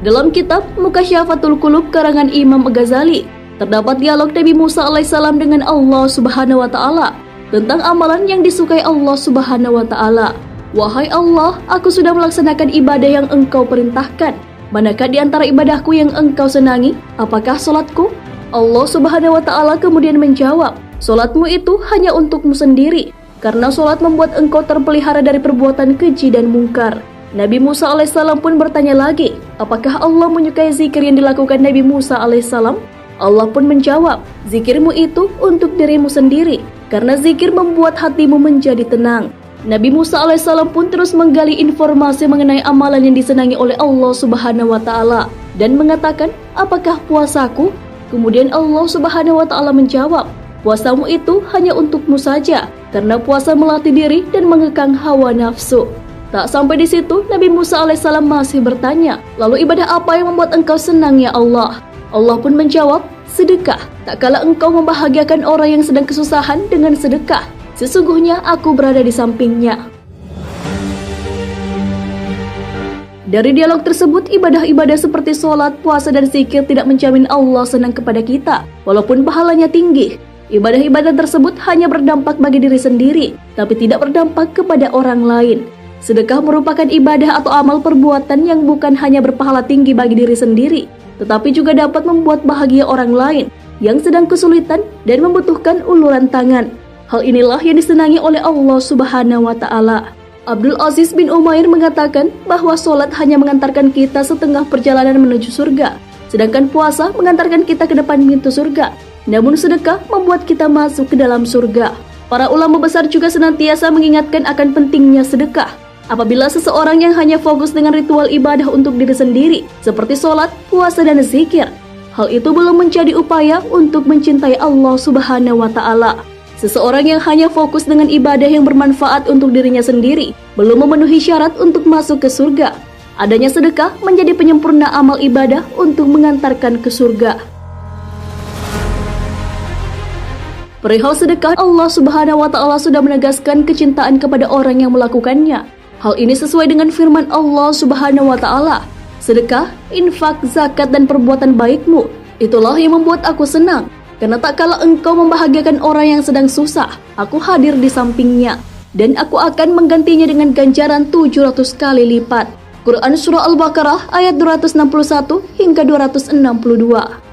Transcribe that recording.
Dalam kitab Mukasyafatul Qulub karangan Imam Ghazali, terdapat dialog Nabi Musa alaihissalam dengan Allah Subhanahu wa taala tentang amalan yang disukai Allah Subhanahu wa taala. Wahai Allah, aku sudah melaksanakan ibadah yang Engkau perintahkan. Manakah di antara ibadahku yang Engkau senangi? Apakah salatku? Allah Subhanahu wa taala kemudian menjawab, salatmu itu hanya untukmu sendiri, karena salat membuat engkau terpelihara dari perbuatan keji dan mungkar. Nabi Musa alaihissalam pun bertanya lagi, apakah Allah menyukai zikir yang dilakukan Nabi Musa alaihissalam? Allah pun menjawab, zikirmu itu untuk dirimu sendiri, karena zikir membuat hatimu menjadi tenang. Nabi Musa alaihissalam pun terus menggali informasi mengenai amalan yang disenangi oleh Allah Subhanahu wa taala dan mengatakan, apakah puasaku? Kemudian Allah Subhanahu wa taala menjawab, puasamu itu hanya untukmu saja, karena puasa melatih diri dan mengekang hawa nafsu. Tak sampai di situ, Nabi Musa alaihissalam masih bertanya, lalu ibadah apa yang membuat engkau senang ya Allah? Allah pun menjawab, sedekah. Tak kala engkau membahagiakan orang yang sedang kesusahan dengan sedekah, sesungguhnya aku berada di sampingnya. Dari dialog tersebut, ibadah-ibadah seperti sholat, puasa, dan zikir tidak menjamin Allah senang kepada kita, walaupun pahalanya tinggi. Ibadah-ibadah tersebut hanya berdampak bagi diri sendiri, tapi tidak berdampak kepada orang lain. Sedekah merupakan ibadah atau amal perbuatan yang bukan hanya berpahala tinggi bagi diri sendiri, tetapi juga dapat membuat bahagia orang lain yang sedang kesulitan dan membutuhkan uluran tangan. Hal inilah yang disenangi oleh Allah Subhanahu wa taala. Abdul Aziz bin Umair mengatakan bahwa sholat hanya mengantarkan kita setengah perjalanan menuju surga, sedangkan puasa mengantarkan kita ke depan pintu surga. Namun sedekah membuat kita masuk ke dalam surga. Para ulama besar juga senantiasa mengingatkan akan pentingnya sedekah. Apabila seseorang yang hanya fokus dengan ritual ibadah untuk diri sendiri, seperti sholat, puasa, dan zikir, hal itu belum menjadi upaya untuk mencintai Allah Subhanahu wa taala. Seseorang yang hanya fokus dengan ibadah yang bermanfaat untuk dirinya sendiri belum memenuhi syarat untuk masuk ke surga. Adanya sedekah menjadi penyempurna amal ibadah untuk mengantarkan ke surga. Perihal sedekah, Allah Subhanahu wa taala sudah menegaskan kecintaan kepada orang yang melakukannya. Hal ini sesuai dengan firman Allah Subhanahu wa taala, sedekah, infak, zakat, dan perbuatan baikmu, itulah yang membuat aku senang. Karena tak kala engkau membahagiakan orang yang sedang susah, aku hadir di sampingnya, dan aku akan menggantinya dengan ganjaran 700 kali lipat. Quran Surah Al-Baqarah ayat 261 hingga 262.